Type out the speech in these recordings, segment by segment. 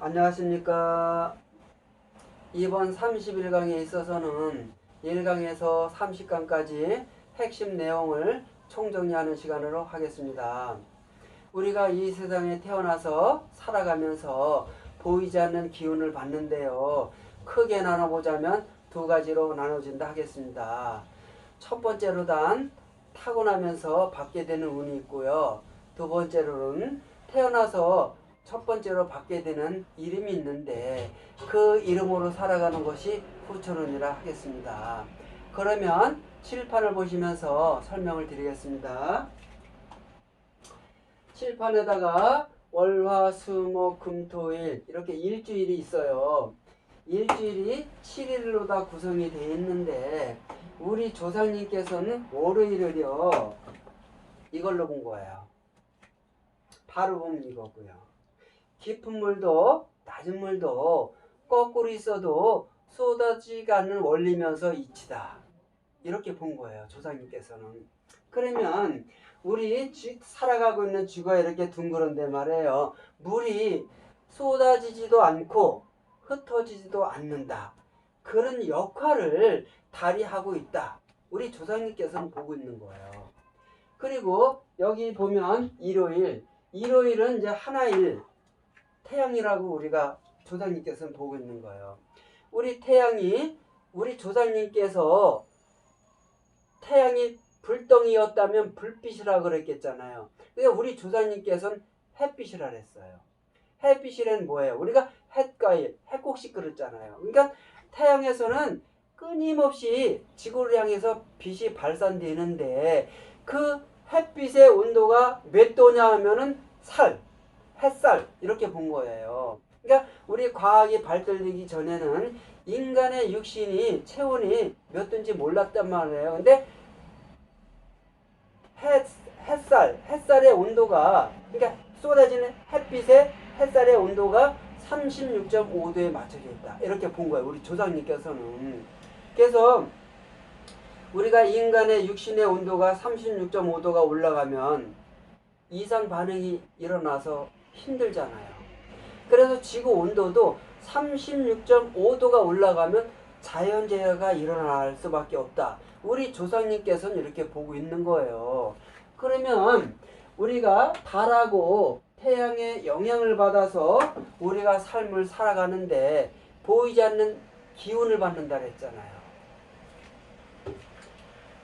안녕하십니까. 이번 31강에 있어서는 1강에서 30강까지 핵심 내용을 총정리하는 시간으로 하겠습니다. 우리가 이 세상에 태어나서 살아가면서 보이지 않는 기운을 받는데요. 크게 나눠보자면 두 가지로 나눠진다 하겠습니다. 첫 번째로단 타고나면서 받게 되는 운이 있고요. 두 번째로는 태어나서 첫 번째로 받게 되는 이름이 있는데 그 이름으로 살아가는 것이 후천운이라 하겠습니다. 그러면 칠판을 보시면서 설명을 드리겠습니다. 칠판에다가 월화수목금토일 이렇게 일주일이 있어요. 일주일이 7일로 다 구성이 되어 있는데 우리 조상님께서는 월요일을요 이걸로 본 거예요. 바로 보면 이거고요. 깊은 물도 낮은 물도 거꾸로 있어도 쏟아지지 않는 원리면서 이치다. 이렇게 본 거예요. 조상님께서는. 그러면 우리 살아가고 있는 쥐가 이렇게 둥그런데 말이에요. 물이 쏟아지지도 않고 흩어지지도 않는다. 그런 역할을 달이 하고 있다. 우리 조상님께서는 보고 있는 거예요. 그리고 여기 보면 일요일은 이제 하나일 태양이라고 우리가 조상님께서는 보고 있는 거예요. 우리 태양이 우리 조상님께서 태양이 불덩이였다면 불빛이라 그랬겠잖아요. 그러니까 우리 조상님께서는 햇빛이라 그랬어요. 햇빛이란 뭐예요? 우리가 햇과일, 햇곡식 그랬잖아요. 그러니까 태양에서는 끊임없이 지구를 향해서 빛이 발산되는데 그 햇빛의 온도가 몇 도냐 하면은 햇살 이렇게 본 거예요. 그러니까 우리 과학이 발달되기 전에는 인간의 육신이 체온이 몇 도인지 몰랐단 말이에요. 근데 햇살의 온도가 그러니까 쏟아지는 햇살의 온도가 36.5도에 맞춰져 있다. 이렇게 본 거예요. 우리 조상님께서는. 그래서 우리가 인간의 육신의 온도가 36.5도가 올라가면 이상 반응이 일어나서 힘들잖아요. 그래서 지구 온도도 36.5도가 올라가면 자연재해가 일어날 수밖에 없다. 우리 조상님께서는 이렇게 보고 있는 거예요. 그러면 우리가 달하고 태양의 영향을 받아서 우리가 삶을 살아가는데 보이지 않는 기운을 받는다 그랬잖아요.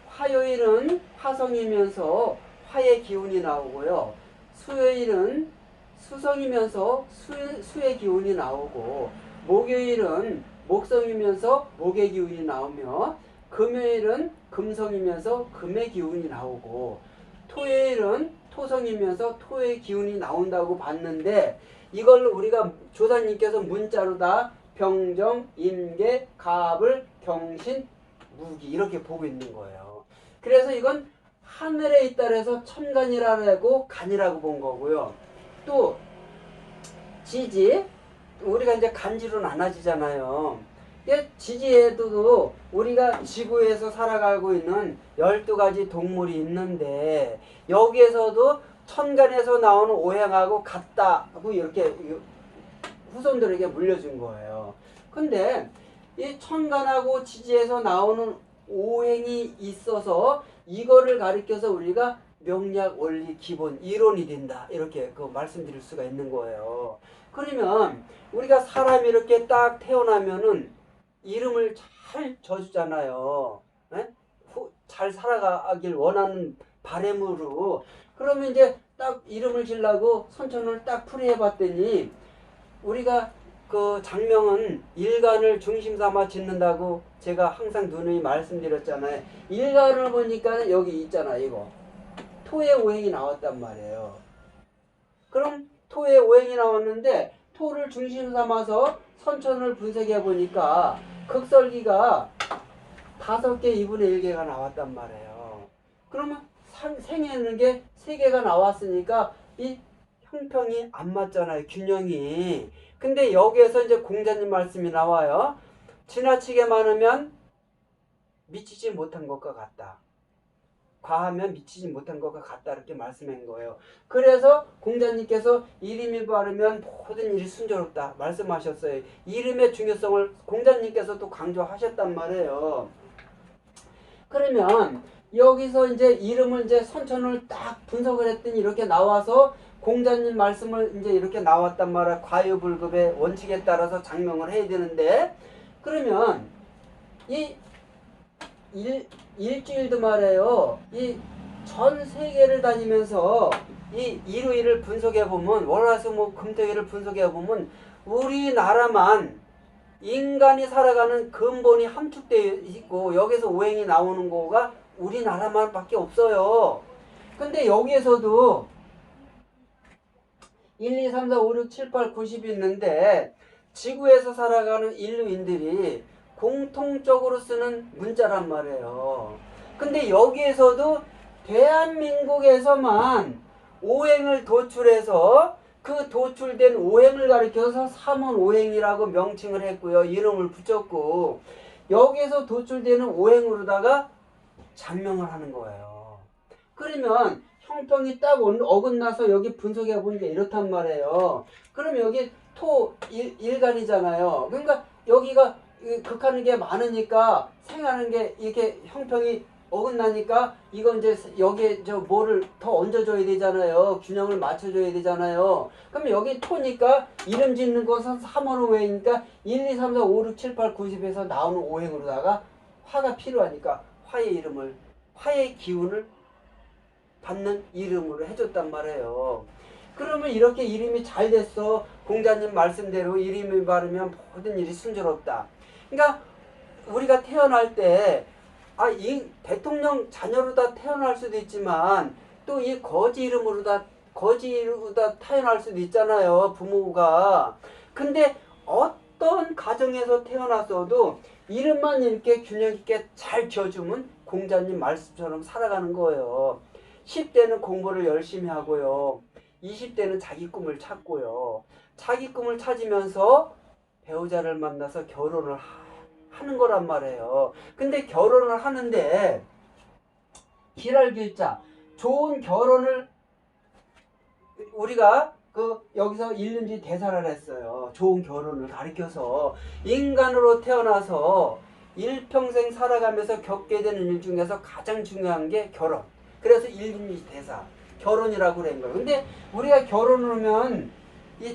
화요일은 화성이면서 화의 기운이 나오고요. 수요일은 수성이면서 수의 기운이 나오고 목요일은 목성이면서 목의 기운이 나오며 금요일은 금성이면서 금의 기운이 나오고 토요일은 토성이면서 토의 기운이 나온다고 봤는데 이걸 우리가 조사님께서 문자로 다 병정, 임계, 갑을, 경신, 무기 이렇게 보고 있는 거예요. 그래서 이건 하늘에 있다 해서 천간이라고 간이라고 본 거고요. 또 지지 우리가 이제 간지로 나눠지잖아요. 지지에도 우리가 지구에서 살아가고 있는 12가지 동물이 있는데 여기에서도 천간에서 나오는 오행하고 같다고 이렇게 후손들에게 물려준 거예요. 근데 이 천간하고 지지에서 나오는 오행이 있어서 이거를 가리켜서 우리가 명리학 원리 기본 이론이 된다 이렇게 말씀드릴 수가 있는 거예요. 그러면 우리가 사람이 이렇게 딱 태어나면은 이름을 잘 져주잖아요. 잘 살아가길 원하는 바람으로. 그러면 이제 딱 이름을 지려고 선천을 딱 풀이해 봤더니 우리가 그 장명은 일간을 중심 삼아 짓는다고 제가 항상 누누이 말씀드렸잖아요. 일간을 보니까 여기 있잖아 이거 토의 오행이 나왔단 말이에요. 그럼 토의 오행이 나왔는데 토를 중심 삼아서 선천을 분석해 보니까 극설기가 5개 2분의 1개가 나왔단 말이에요. 그러면 생에는 게 3개가 나왔으니까 이 형평이 안 맞잖아요. 균형이. 근데 여기에서 이제 공자님 말씀이 나와요. 지나치게 많으면 미치지 못한 것과 같다. 과하면 미치지 못한 것과 같다 이렇게 말씀한 거예요. 그래서 공자님께서 이름이 바르면 모든 일이 순조롭다 말씀하셨어요. 이름의 중요성을 공자님께서도 강조하셨단 말이에요. 그러면 여기서 이제 이름을 이제 선천을 딱 분석을 했더니 이렇게 나와서 공자님 말씀을 이제 이렇게 나왔단 말이야. 과유불급의 원칙에 따라서 장명을 해야 되는데, 그러면 이 일주일도 말이에요. 이 전 세계를 다니면서 이 일요일을 분석해 보면, 월화수목 금토일을 분석해 보면 우리나라만 인간이 살아가는 근본이 함축되어 있고 여기서 오행이 나오는 거가 우리나라만 밖에 없어요. 근데 여기에서도 1, 2, 3, 4, 5, 6, 7, 8, 90이 있는데 지구에서 살아가는 인류인들이 공통적으로 쓰는 문자란 말이에요. 근데 여기에서도 대한민국에서만 오행을 도출해서 그 도출된 오행을 가리켜서 삼원오행이라고 명칭을 했고요. 이름을 붙였고 여기에서 도출되는 오행으로다가 장명을 하는 거예요. 그러면 형평이 딱 어긋나서 여기 분석해 보니까 이렇단 말이에요. 그럼 여기 토 일간이잖아요. 그러니까 여기가 극하는 게 많으니까 생하는 게 이렇게 형평이 어긋나니까 이건 이제 여기에 저 뭐를 더 얹어줘야 되잖아요. 균형을 맞춰줘야 되잖아요. 그럼 여기 토니까 이름 짓는 것은 3원 오행이니까 1, 2, 3, 4, 5, 6, 7, 8, 90에서 나오는 오행으로다가 화가 필요하니까 화의 이름을, 화의 기운을 받는 이름으로 해줬단 말이에요. 그러면 이렇게 이름이 잘 됐어. 공자님 말씀대로 이름이 바르면 모든 일이 순조롭다. 그러니까 우리가 태어날 때 이 대통령 자녀로다 태어날 수도 있지만 또 이 거지로다 태어날 수도 있잖아요. 부모가. 근데 어떤 가정에서 태어났어도 이름만 이렇게 균형 있게 잘 지어주면 공자님 말씀처럼 살아가는 거예요. 10대는 공부를 열심히 하고요. 20대는 자기 꿈을 찾고요. 자기 꿈을 찾으면서 배우자를 만나서 결혼을 하는 거란 말이에요. 근데 결혼을 하는데 길알길자 좋은 결혼을 우리가 여기서 일륜지 대사를 했어요. 좋은 결혼을 가리켜서 인간으로 태어나서 일평생 살아가면서 겪게 되는 일 중에서 가장 중요한 게 결혼. 그래서 일륜지 대사 결혼이라고 그런 거예요. 근데 우리가 결혼을 하면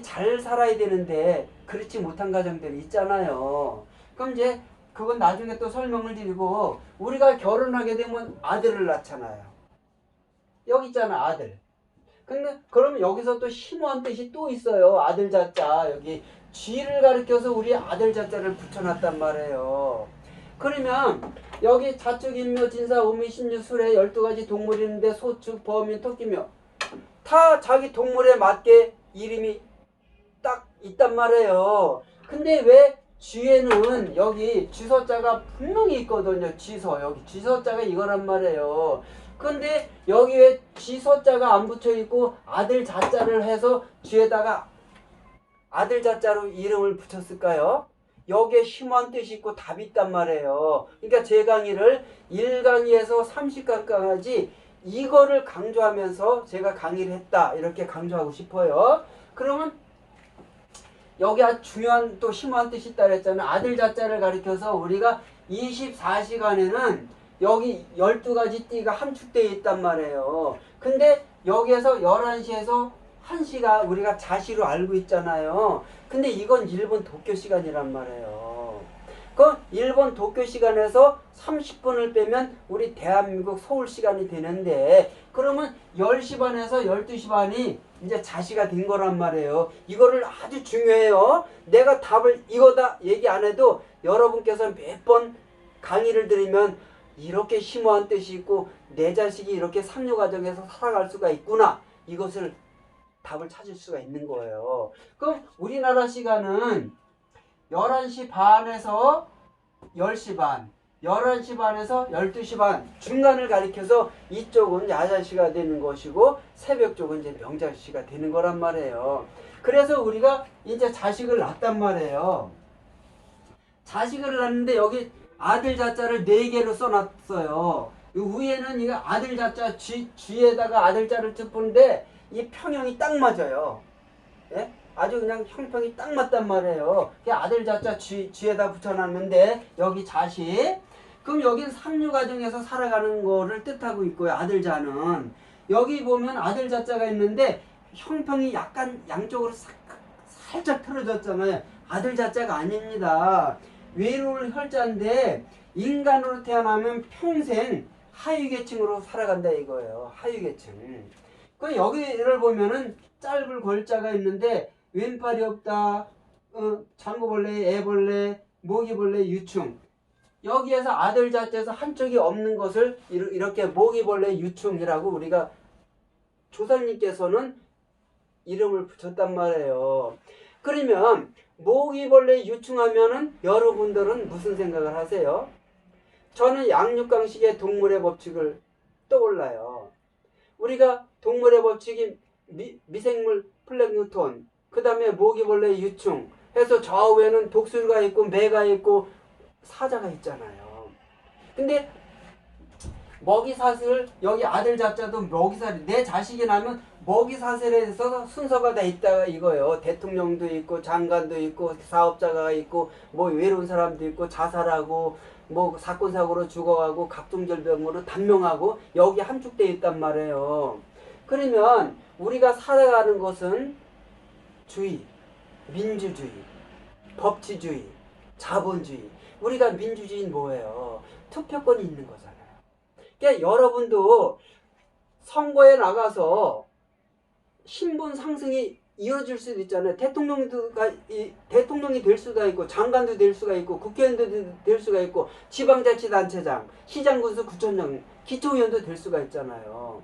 잘 살아야 되는데 그렇지 못한 가정들이 있잖아요. 그럼 이제 그건 나중에 또 설명을 드리고 우리가 결혼하게 되면 아들을 낳잖아요. 여기 있잖아 아들. 근데 그러면 여기서 또 심오한 뜻이 또 있어요. 아들 자자 여기 쥐를 가리켜서 우리 아들 자자를 붙여놨단 말이에요. 그러면 여기 자축 인묘 진사 우미 신유 수레 12가지 동물이 있는데 소축 범인 토끼묘 다 자기 동물에 맞게 이름이 딱 있단 말이에요. 근데 왜 쥐에는 여기 쥐서자가 분명히 있거든요. 쥐서 여기 쥐서자가 이거란 말이에요. 근데 여기에 쥐서자가 안 붙여 있고 아들 자자를 해서 쥐에다가 아들 자자로 이름을 붙였을까요? 여기에 심오한 뜻이 있고 답이 있단 말이에요. 그러니까 제 강의를 1강의에서 30강까지 이거를 강조하면서 제가 강의를 했다 이렇게 강조하고 싶어요. 그러면 여기 아주 중요한 또 심오한 뜻이 있다 그랬잖아요. 아들 자자를 가리켜서 우리가 24시간에는 여기 12가지 띠가 함축되어 있단 말이에요. 근데 여기에서 11시에서 1시가 우리가 자시로 알고 있잖아요. 근데 이건 일본 도쿄 시간이란 말이에요. 그 일본 도쿄 시간에서 30분을 빼면 우리 대한민국 서울 시간이 되는데 그러면 10시 반에서 12시 반이 이제 자시가 된 거란 말이에요. 이거를 아주 중요해요. 내가 답을 이거다 얘기 안 해도 여러분께서 몇 번 강의를 들으면 이렇게 심오한 뜻이 있고 내 자식이 이렇게 상류 과정에서 살아갈 수가 있구나. 이것을 답을 찾을 수가 있는 거예요. 그럼 우리나라 시간은 11시 반에서 10시 반, 11시 반에서 12시 반 중간을 가리켜서 이쪽은 야자시가 되는 것이고 새벽 쪽은 이제 명자시가 되는 거란 말이에요. 그래서 우리가 이제 자식을 낳았단 말이에요. 자식을 낳는데 여기 아들 자자를 4개로 써놨어요. 이 위에는 이 아들 자자 쥐에다가 아들 자를 뜯는데 이 평형이 딱 맞아요. 예? 아주 그냥 형평이 딱 맞단 말이에요. 아들 자자 쥐에다 붙여놨는데 여기 자식. 그럼 여긴 삼류 가정에서 살아가는 거를 뜻하고 있고요. 아들 자는 여기 보면 아들 자자가 있는데 형평이 약간 양쪽으로 살짝 틀어졌잖아요. 아들 자자가 아닙니다. 외로울 혈자인데 인간으로 태어나면 평생 하위계층으로 살아간다 이거예요. 하위계층. 그 여기를 보면은 짧을 골자가 있는데 왼팔이 없다. 장구벌레, 애벌레, 모기벌레, 유충. 여기에서 아들 자체에서 한쪽이 없는 것을 이렇게 모기벌레 유충이라고 우리가 조상님께서는 이름을 붙였단 말이에요. 그러면 모기벌레 유충하면은 여러분들은 무슨 생각을 하세요? 저는 양육강식의 동물의 법칙을 떠올라요. 우리가 동물의 법칙이 미생물 플랭크톤, 그 다음에 모기벌레 유충 해서 좌우에는 독수리가 있고 매가 있고 사자가 있잖아요. 근데 먹이사슬 여기 아들 자자도 먹이사슬 내 자식이 나면 먹이사슬에 있어서 순서가 다 있다 이거예요. 대통령도 있고 장관도 있고 사업자가 있고 뭐 외로운 사람도 있고 자살하고 뭐 사건 사고로 죽어가고 각종 질병으로 단명하고 여기 함축되어 있단 말이에요. 그러면 우리가 살아가는 것은 주의, 민주주의, 법치주의, 자본주의. 우리가 민주주의는 뭐예요? 투표권이 있는 거잖아요. 그러니까 여러분도 선거에 나가서 신분 상승이 이루어질 수도 있잖아요. 대통령이 될 수가 있고 장관도 될 수가 있고 국회의원도 될 수가 있고 지방자치단체장, 시장군수, 구청장, 기초의원도 될 수가 있잖아요.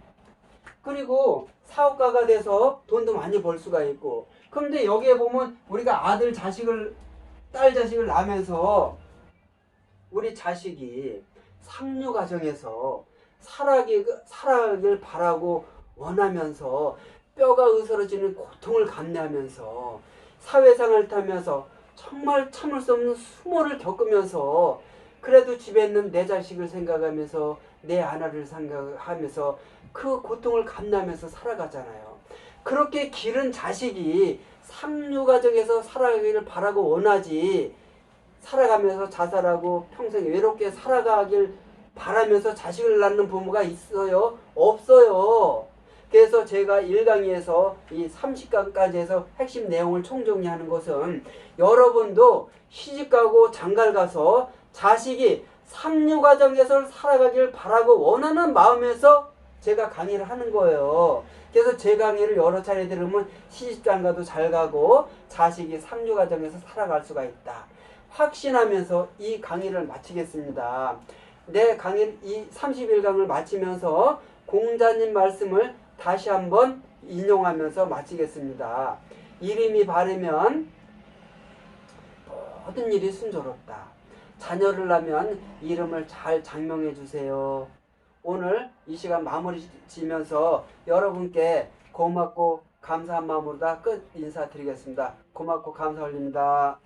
그리고 사업가가 돼서 돈도 많이 벌 수가 있고. 그런데 여기에 보면 우리가 아들 자식을 딸 자식을 낳으면서 우리 자식이 상류 가정에서 살아가길 바라고 원하면서 뼈가 으스러지는 고통을 감내하면서 사회생활을 타면서 정말 참을 수 없는 수모를 겪으면서 그래도 집에 있는 내 자식을 생각하면서 내 아내를 생각하면서 그 고통을 감내하면서 살아가잖아요. 그렇게 기른 자식이 상류 가정에서 살아가기를 바라고 원하지 살아가면서 자살하고 평생 외롭게 살아가길 바라면서 자식을 낳는 부모가 있어요? 없어요. 그래서 제가 1강의에서 이 30강까지 해서 핵심 내용을 총정리하는 것은 여러분도 시집가고 장가가서 자식이 상류 가정에서 살아가길 바라고 원하는 마음에서 제가 강의를 하는 거예요. 그래서 제 강의를 여러 차례 들으면 시집장가도 잘 가고 자식이 상류 가정에서 살아갈 수가 있다. 확신하면서 이 강의를 마치겠습니다. 내 강의 이 31강을 마치면서 공자님 말씀을 다시 한번 인용하면서 마치겠습니다. 이름이 바르면 모든 일이 순조롭다. 자녀를 낳으면 이름을 잘 장명해 주세요. 오늘 이 시간 마무리 지면서 여러분께 고맙고 감사한 마음으로 다 끝 인사드리겠습니다. 고맙고 감사 올립니다.